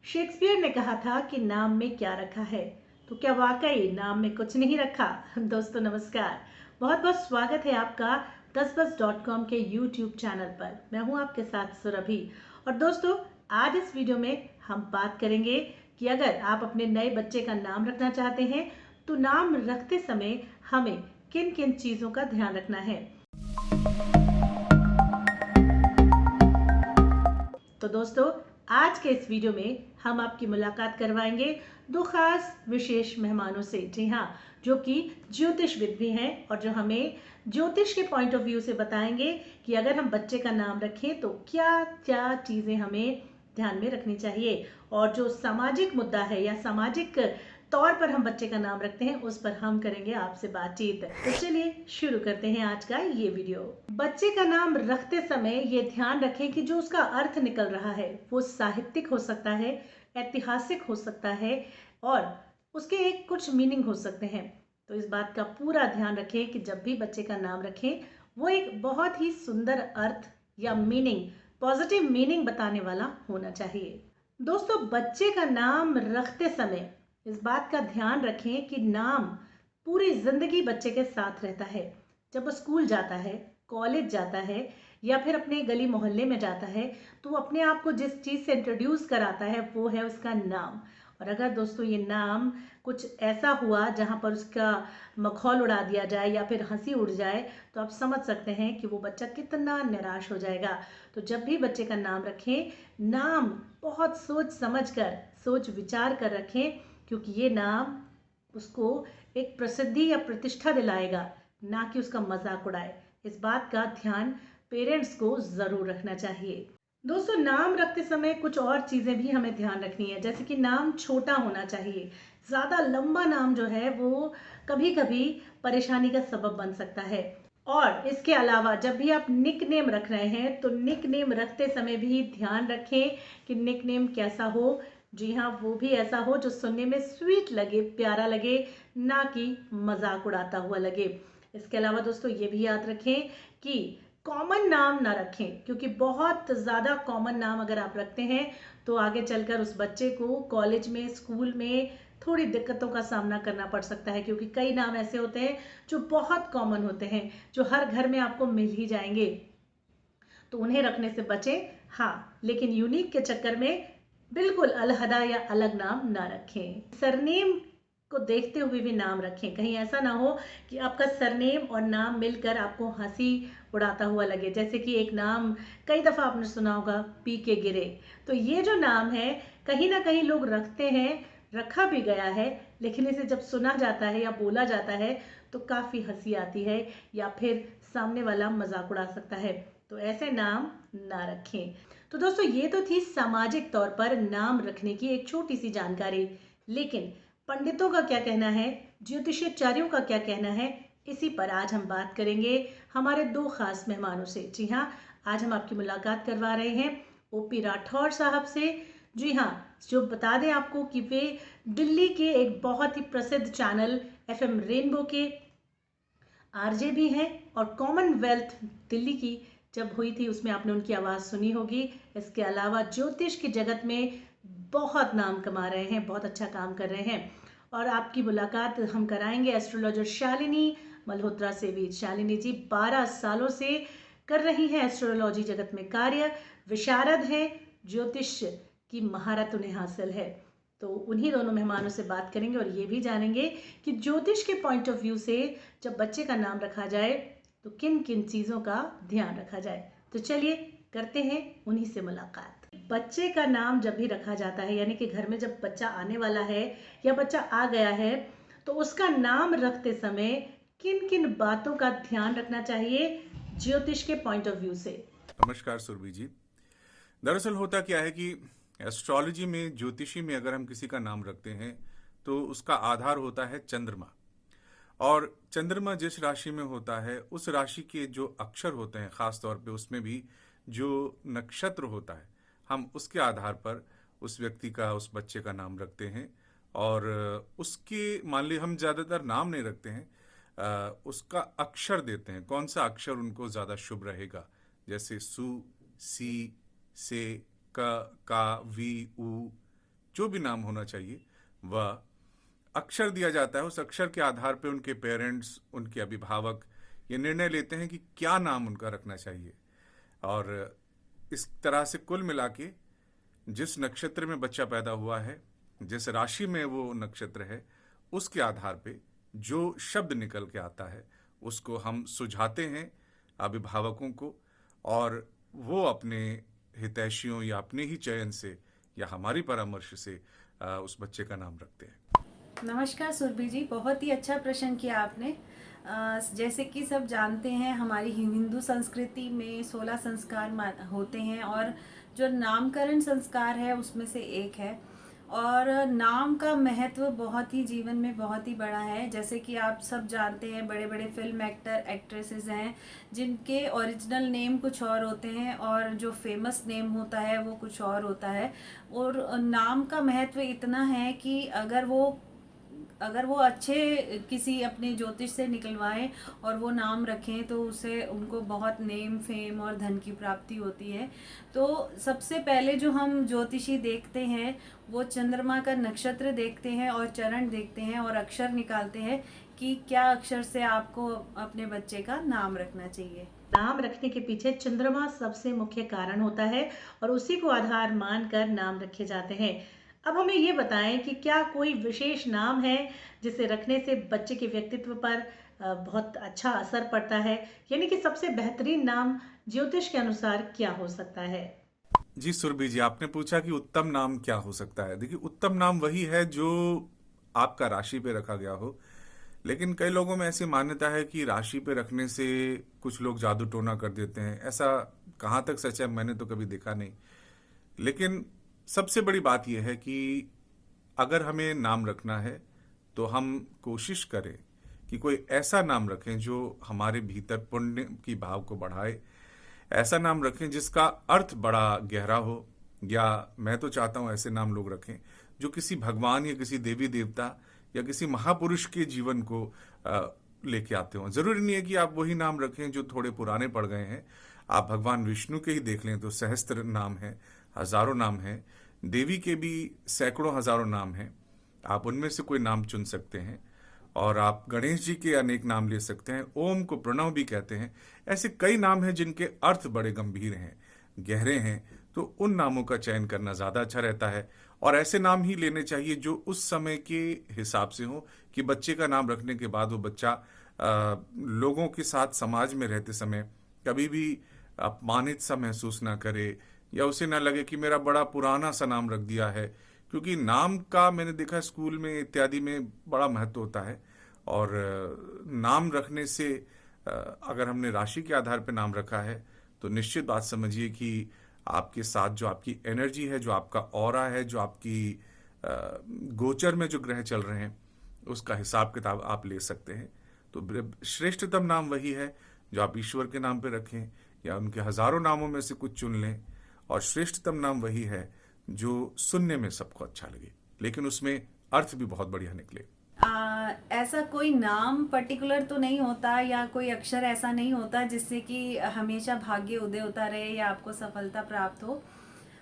Shakespeare ने कहा था कि नाम में क्या रखा है। तो क्या वाकई नाम में कुछ नहीं रखा? दोस्तों नमस्कार, बहुत बहुत स्वागत है आपका 10bus.com के यूट्यूब चैनल पर। मैं हूं आपके साथ सुरभि। और दोस्तों, आज इस वीडियो में हम बात करेंगे कि अगर आप अपने नए बच्चे का नाम रखना चाहते हैं तो नाम रखते समय हमें किन किन चीज़ों का ध्यान रखना है। तो दोस्तों, आज के इस वीडियो में हम आपकी मुलाकात करवाएंगे दो खास विशेष मेहमानों से। जी हाँ, जो कि ज्योतिषविद भी हैं और जो हमें ज्योतिष के पॉइंट ऑफ व्यू से बताएंगे कि अगर हम बच्चे का नाम रखें तो क्या क्या चीज़ें हमें ध्यान में रखनी चाहिए, और जो सामाजिक मुद्दा है या सामाजिक तौर पर हम बच्चे का नाम रखते हैं उस पर हम करेंगे आपसे बातचीत। तो चलिए शुरू करते हैं आज का ये वीडियो। बच्चे का नाम रखते समय ये ध्यान रखें कि जो उसका अर्थ निकल रहा है वो साहित्यिक हो सकता है, ऐतिहासिक हो सकता है और उसके एक कुछ मीनिंग हो सकते हैं। तो इस बात का पूरा ध्यान रखें कि जब भी बच्चे का नाम रखें वो एक बहुत ही सुंदर अर्थ या मीनिंग, पॉजिटिव मीनिंग बताने वाला होना चाहिए। दोस्तों, बच्चे का नाम रखते समय इस बात का ध्यान रखें कि नाम पूरी जिंदगी बच्चे के साथ रहता है। जब वो स्कूल जाता है, कॉलेज जाता है या फिर अपने गली मोहल्ले में जाता है तो वो अपने आप को जिस चीज़ से इंट्रोड्यूस कराता है वो है उसका नाम। और अगर दोस्तों ये नाम कुछ ऐसा हुआ जहाँ पर उसका मखौल उड़ा दिया जाए या फिर हंसी उड़ जाए तो आप समझ सकते हैं कि वो बच्चा कितना निराश हो जाएगा। तो जब भी बच्चे का नाम रखें, नाम बहुत सोच समझ कर, सोच विचार कर रखें, क्योंकि ये नाम उसको एक प्रसिद्धि या प्रतिष्ठा दिलाएगा, ना कि उसका मजाक उड़ाए। इस बात का ध्यान पेरेंट्स को जरूर रखना चाहिए। दोस्तों, नाम रखते समय कुछ और चीजें भी हमें ध्यान रखनी है, जैसे कि नाम छोटा होना चाहिए। ज्यादा लंबा नाम जो है वो कभी कभी परेशानी का सबब बन सकता है। और इसके अलावा जब भी आप निक नेम रख रहे हैं तो निक नेम रखते समय भी ध्यान रखें कि निक नेम कैसा हो। जी हाँ, वो भी ऐसा हो जो सुनने में स्वीट लगे, प्यारा लगे, ना कि मजाक उड़ाता हुआ लगे। इसके अलावा दोस्तों ये भी याद रखें कि कॉमन नाम ना रखें, क्योंकि बहुत ज़्यादा कॉमन नाम अगर आप रखते हैं तो आगे चलकर उस बच्चे को कॉलेज में, स्कूल में थोड़ी दिक्कतों का सामना करना पड़ सकता है, क्योंकि कई नाम ऐसे होते हैं जो बहुत कॉमन होते हैं, जो हर घर में आपको मिल ही जाएंगे। तो उन्हें रखने से बचें। हाँ, लेकिन यूनिक के चक्कर में बिल्कुल अलहदा या अलग नाम ना रखें। सरनेम को देखते हुए भी नाम रखें। कहीं ऐसा ना हो कि आपका सरनेम और नाम मिलकर आपको हंसी उड़ाता हुआ लगे। जैसे कि एक नाम कई दफ़ा आपने सुना होगा, पी के गिरे। तो ये जो नाम है कहीं ना कहीं लोग रखते हैं, रखा भी गया है, लेकिन इसे जब सुना जाता है या बोला जाता है तो काफ़ी हंसी आती है या फिर सामने वाला मजाक उड़ा सकता है। तो ऐसे नाम ना रखें। तो दोस्तों, ये तो थी सामाजिक तौर पर नाम रखने की एक छोटी सी जानकारी, लेकिन पंडितों का क्या कहना है, ज्योतिषाचार्यों का क्या कहना है, इसी पर आज हम बात करेंगे हमारे दो खास मेहमानों से। जी हाँ, आज हम आपकी मुलाकात करवा रहे हैं ओपी राठौर साहब से। जी हाँ, जो बता दें आपको कि वे दिल्ली के एक बहुत ही प्रसिद्ध चैनल एफएम रेनबो के आरजे भी हैं, और कॉमनवेल्थ दिल्ली की जब हुई थी उसमें आपने उनकी आवाज़ सुनी होगी। इसके अलावा ज्योतिष की जगत में बहुत नाम कमा रहे हैं, बहुत अच्छा काम कर रहे हैं। और आपकी मुलाकात हम कराएंगे एस्ट्रोलॉजर शालिनी मल्होत्रा से भी। शालिनी जी 12 सालों से कर रही हैं एस्ट्रोलॉजी जगत में कार्य, विशारद हैं, ज्योतिष की महारत उन्हें हासिल है। तो उन्हीं दोनों मेहमानों से बात करेंगे और ये भी जानेंगे कि ज्योतिष के पॉइंट ऑफ व्यू से जब बच्चे का नाम रखा जाए तो किन किन चीज़ों का ध्यान रखा जाए। तो चलिए करते हैं उन्हीं से मुलाकात। बच्चे का नाम जब भी रखा जाता है, यानी कि घर में जब बच्चा आने वाला है या बच्चा आ गया है, तो उसका नाम रखते समय किन किन बातों का ध्यान रखना चाहिए ज्योतिष के पॉइंट ऑफ व्यू से। नमस्कार सुरभि जी। दरअसल होता क्या है कि एस्ट्रोलॉजी में, ज्योतिषी में अगर हम किसी का नाम रखते हैं तो उसका आधार होता है चंद्रमा। और चंद्रमा जिस राशि में होता है उस राशि के जो अक्षर होते हैं, खास तौर पे उसमें भी जो नक्षत्र होता है, हम उसके आधार पर उस व्यक्ति का, उस बच्चे का नाम रखते हैं। और उसके, मान लीजिए हम ज़्यादातर नाम नहीं रखते हैं, उसका अक्षर देते हैं, कौन सा अक्षर उनको ज़्यादा शुभ रहेगा। जैसे सु, सी, से, क, का, वी, उ, जो भी नाम होना चाहिए वह अक्षर दिया जाता है। उस अक्षर के आधार पे उनके पेरेंट्स, उनके अभिभावक ये निर्णय लेते हैं कि क्या नाम उनका रखना चाहिए। और इस तरह से कुल मिला के जिस नक्षत्र में बच्चा पैदा हुआ है, जिस राशि में वो नक्षत्र है, उसके आधार पे जो शब्द निकल के आता है उसको हम सुझाते हैं अभिभावकों को, और वो अपने हितैषियों या अपने ही चयन से या हमारी परामर्श से उस बच्चे का नाम रखते हैं। नमस्कार सुरभि जी, बहुत ही अच्छा प्रश्न किया आपने। जैसे कि सब जानते हैं, हमारी हिंदू संस्कृति में 16 संस्कार होते हैं और जो नामकरण संस्कार है उसमें से एक है। और नाम का महत्व बहुत ही जीवन में बहुत ही बड़ा है। जैसे कि आप सब जानते हैं, बड़े बड़े फिल्म एक्टर एक्ट्रेसेस हैं जिनके ओरिजिनल नेम कुछ और होते हैं और जो फेमस नेम होता है वो कुछ और होता है। और नाम का महत्व इतना है कि अगर वो अच्छे किसी अपने ज्योतिष से निकलवाएं और वो नाम रखें तो उसे उनको बहुत नेम, फेम और धन की प्राप्ति होती है। तो सबसे पहले जो हम ज्योतिषी देखते हैं वो चंद्रमा का नक्षत्र देखते हैं और चरण देखते हैं और अक्षर निकालते हैं कि क्या अक्षर से आपको अपने बच्चे का नाम रखना चाहिए। नाम रखने के पीछे चंद्रमा सबसे मुख्य कारण होता है और उसी को आधार मानकर नाम रखे जाते हैं। अब हमें ये बताएं कि क्या कोई विशेष नाम है जिसे रखने से बच्चे के व्यक्तित्व पर बहुत अच्छा असर पड़ता है, यानी कि सबसे बेहतरीन नाम ज्योतिष के अनुसार क्या हो सकता है? जी सुरभि जी, आपने पूछा कि उत्तम नाम क्या हो सकता है। देखिए, उत्तम नाम वही है जो आपका राशि पे रखा गया हो, लेकिन कई लोगों में ऐसी मान्यता है कि राशि पे रखने से कुछ लोग जादू टोना कर देते हैं। ऐसा कहाँ तक सच है मैंने तो कभी देखा नहीं। लेकिन सबसे बड़ी बात यह है कि अगर हमें नाम रखना है तो हम कोशिश करें कि कोई ऐसा नाम रखें जो हमारे भीतर पुण्य की भाव को बढ़ाए। ऐसा नाम रखें जिसका अर्थ बड़ा गहरा हो, या मैं तो चाहता हूं ऐसे नाम लोग रखें जो किसी भगवान या किसी देवी देवता या किसी महापुरुष के जीवन को लेके आते हों। जरूरी नहीं है कि आप वही नाम रखें जो थोड़े पुराने पड़ गए हैं। आप भगवान विष्णु के ही देख लें तो सहस्त्र नाम है, हजारों नाम है। देवी के भी सैकड़ों हजारों नाम हैं। आप उनमें से कोई नाम चुन सकते हैं। और आप गणेश जी के अनेक नाम ले सकते हैं। ओम को प्रणव भी कहते हैं। ऐसे कई नाम हैं जिनके अर्थ बड़े गंभीर हैं, गहरे हैं। तो उन नामों का चयन करना ज्यादा अच्छा रहता है और ऐसे नाम ही लेने चाहिए जो उस समय के हिसाब से हो, कि बच्चे का नाम रखने के बाद वो बच्चा लोगों के साथ समाज में रहते समय कभी भी अपमानित सा महसूस ना करे, या उसे ना लगे कि मेरा बड़ा पुराना सा नाम रख दिया है। क्योंकि नाम का मैंने देखा स्कूल में इत्यादि में बड़ा महत्व होता है। और नाम रखने से अगर हमने राशि के आधार पर नाम रखा है तो निश्चित बात समझिए कि आपके साथ जो आपकी एनर्जी है, जो आपका ऑरा है, जो आपकी गोचर में जो ग्रह चल रहे हैं, उसका हिसाब किताब आप ले सकते हैं। तो श्रेष्ठतम नाम वही है जो आप ईश्वर के नाम पे रखें या उनके हजारों नामों में से कुछ चुन लें। और श्रेष्ठतम नाम वही है जो सुनने में सबको अच्छा लगे, लेकिन उसमें अर्थ भी बहुत बढ़िया निकले। ऐसा कोई नाम पर्टिकुलर तो नहीं होता या कोई अक्षर ऐसा नहीं होता जिससे कि हमेशा भाग्य उदय होता रहे या आपको सफलता प्राप्त हो।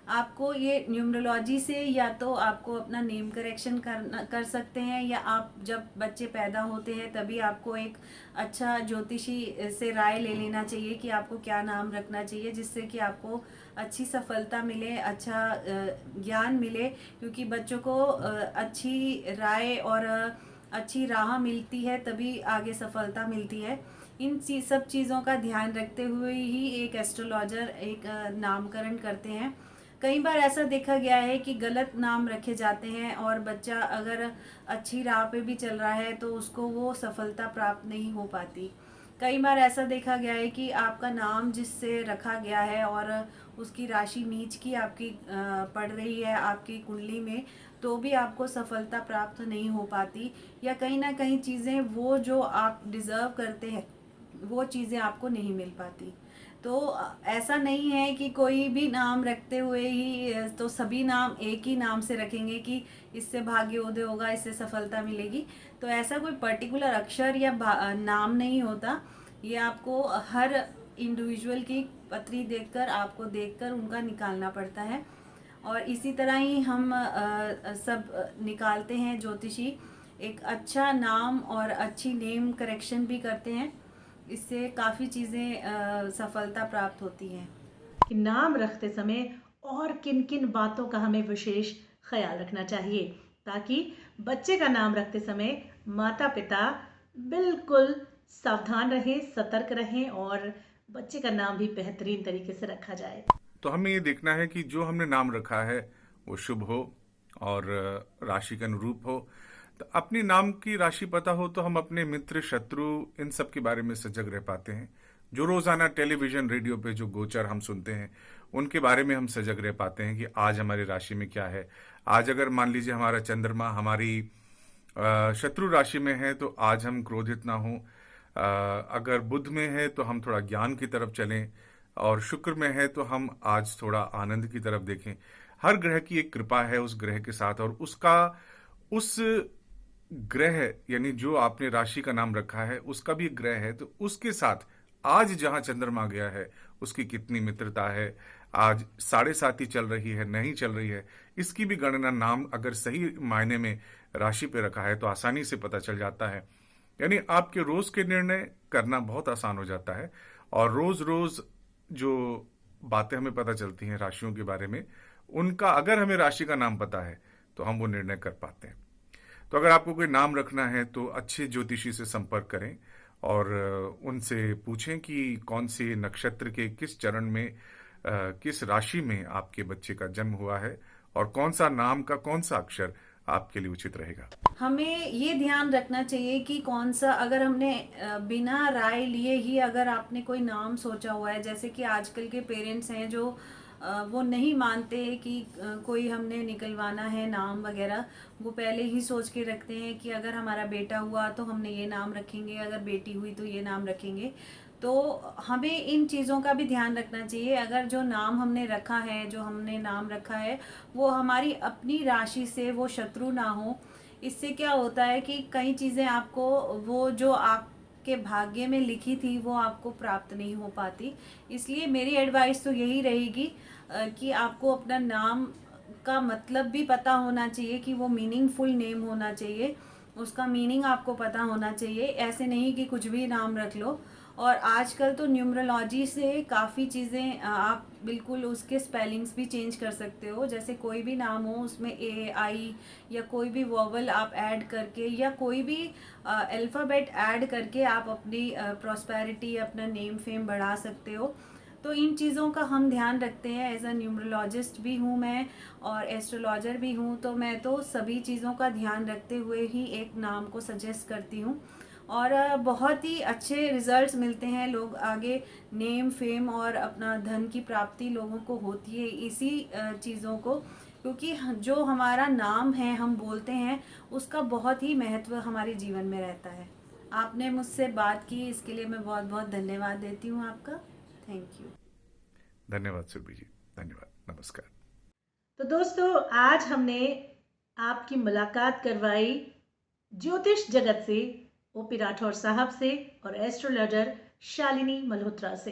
आपको ये न्यूमरोलॉजी से या तो आपको अपना नेम करेक्शन कर सकते हैं, या आप जब बच्चे पैदा होते हैं तभी आपको एक अच्छा ज्योतिषी से राय ले लेना चाहिए कि आपको क्या नाम रखना चाहिए, जिससे कि आपको अच्छी सफलता मिले, अच्छा ज्ञान मिले। क्योंकि बच्चों को अच्छी राय और अच्छी राह मिलती है तभी आगे सफलता मिलती है। इन सब चीज़ों का ध्यान रखते हुए ही एक एस्ट्रोलॉजर एक नामकरण करते हैं। कई बार ऐसा देखा गया है कि गलत नाम रखे जाते हैं और बच्चा अगर अच्छी राह पे भी चल रहा है तो उसको वो सफलता प्राप्त नहीं हो पाती। कई बार ऐसा देखा गया है कि आपका नाम जिससे रखा गया है और उसकी राशि नीच की आपकी पड़ रही है आपकी कुंडली में, तो भी आपको सफलता प्राप्त नहीं हो पाती, या कहीं ना कहीं चीज़ें वो जो आप डिज़र्व करते हैं वो चीज़ें आपको नहीं मिल पाती। तो ऐसा नहीं है कि कोई भी नाम रखते हुए ही तो सभी नाम एक ही नाम से रखेंगे कि इससे भाग्योदय होगा, इससे सफलता मिलेगी। तो ऐसा कोई पर्टिकुलर अक्षर या नाम नहीं होता। ये आपको हर इंडिविजुअल की पत्री देखकर, आपको देखकर उनका निकालना पड़ता है। और इसी तरह ही हम सब निकालते हैं ज्योतिषी एक अच्छा नाम और अच्छी नेम करेक्शन भी करते हैं। इससे काफ़ी चीज़ें सफलता प्राप्त होती हैं। कि नाम रखते समय और किन किन बातों का हमें विशेष ख्याल रखना चाहिए ताकि बच्चे का नाम रखते समय माता पिता बिल्कुल सावधान रहें, सतर्क रहें और बच्चे का नाम भी बेहतरीन तरीके से रखा जाए। तो हमें ये देखना है कि जो हमने नाम रखा है वो शुभ हो और राशि के अनुरूप हो। तो अपनी नाम की राशि पता हो तो हम अपने मित्र, शत्रु, इन सब के बारे में सजग रह पाते हैं। जो रोजाना टेलीविजन, रेडियो पे जो गोचर हम सुनते हैं उनके बारे में हम सजग रह पाते हैं कि आज हमारी राशि में क्या है। आज अगर मान लीजिए हमारा चंद्रमा हमारी शत्रु राशि में है तो आज हम क्रोधित ना हों। अगर बुध में है तो हम थोड़ा ज्ञान की तरफ चलें और शुक्र में है तो हम आज थोड़ा आनंद की तरफ देखें। हर ग्रह की एक कृपा है उस ग्रह के साथ और उसका उस ग्रह यानी जो आपने राशि का नाम रखा है उसका भी एक ग्रह है तो उसके साथ आज जहां चंद्रमा गया है उसकी कितनी मित्रता है, आज 7.5 ही चल रही है, नहीं चल रही है, इसकी भी गणना नाम अगर सही मायने में राशि पे रखा है तो आसानी से पता चल जाता है। यानी आपके रोज के निर्णय करना बहुत आसान हो जाता है और रोज रोज जो बातें हमें पता चलती हैं राशियों के बारे में, उनका अगर हमें राशि का नाम पता है तो हम वो निर्णय कर पाते हैं। तो अगर आपको कोई नाम रखना है तो अच्छे ज्योतिषी से संपर्क करें और उनसे पूछें कि कौन से नक्षत्र के किस चरण में किस राशि में आपके बच्चे का जन्म हुआ है और कौन सा नाम का कौन सा अक्षर आपके लिए उचित रहेगा। हमें ये ध्यान रखना चाहिए कि कौन सा, अगर हमने बिना राय लिए ही अगर आपने कोई नाम सोचा हुआ है, जैसे कि आजकल के पेरेंट्स हैं जो वो नहीं मानते कि कोई हमने निकलवाना है नाम वगैरह, वो पहले ही सोच के रखते हैं कि अगर हमारा बेटा हुआ तो हमने ये नाम रखेंगे, अगर बेटी हुई तो ये नाम रखेंगे। तो हमें इन चीज़ों का भी ध्यान रखना चाहिए। अगर जो नाम हमने रखा है, जो हमने नाम रखा है वो हमारी अपनी राशि से वो शत्रु ना हो। इससे क्या होता है कि कई चीज़ें आपको, वो जो आपके भाग्य में लिखी थी वो आपको प्राप्त नहीं हो पाती। इसलिए मेरी एडवाइस तो यही रहेगी कि आपको अपना नाम का मतलब भी पता होना चाहिए कि वो मीनिंगफुल नेम होना चाहिए, उसका मीनिंग आपको पता होना चाहिए। ऐसे नहीं कि कुछ भी नाम रख लो। और आजकल तो न्यूमरोलॉजी से काफ़ी चीज़ें आप बिल्कुल उसके स्पेलिंग्स भी चेंज कर सकते हो। जैसे कोई भी नाम हो उसमें ए, आई या कोई भी वोवल आप ऐड करके या कोई भी अल्फ़ाबेट ऐड करके आप अपनी प्रॉस्पेरिटी, अपना नेम फेम बढ़ा सकते हो। तो इन चीज़ों का हम ध्यान रखते हैं। एज अ न्यूमरोलॉजिस्ट भी हूँ मैं और एस्ट्रोलॉजर भी हूँ, तो मैं तो सभी चीज़ों का ध्यान रखते हुए ही एक नाम को सजेस्ट करती हूँ और बहुत ही अच्छे रिजल्ट्स मिलते हैं। लोग आगे नेम फेम और अपना धन की प्राप्ति लोगों को होती है इसी चीज़ों को, क्योंकि जो हमारा नाम है हम बोलते हैं उसका बहुत ही महत्व हमारे जीवन में रहता है। आपने मुझसे बात की, इसके लिए मैं बहुत बहुत धन्यवाद देती हूँ आपका। Thank you. धन्यवाद सुरभि जी, धन्यवाद, नमस्कार। तो दोस्तों, आज हमने आपकी मुलाकात करवाई ज्योतिष जगत से ओपी राठौर साहब से और एस्ट्रोलॉजर शालिनी मल्होत्रा से।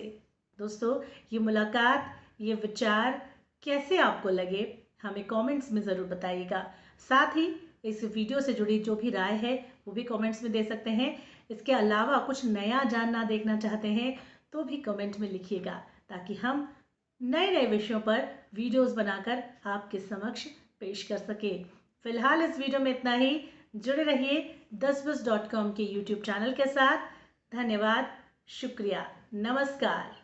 दोस्तों, ये मुलाकात, ये विचार कैसे आपको लगे हमें कमेंट्स में ज़रूर बताइएगा। साथ ही इस वीडियो से जुड़ी जो भी राय है वो भी कमेंट्स में दे सकते हैं। इसके अलावा कुछ नया जानना देखना चाहते हैं तो भी कमेंट में लिखिएगा ताकि हम नए नए विषयों पर वीडियोस बनाकर आपके समक्ष पेश कर सके। फिलहाल इस वीडियो में इतना ही। जुड़े रहिए 10bus.com के YouTube चैनल के साथ। धन्यवाद, शुक्रिया, नमस्कार।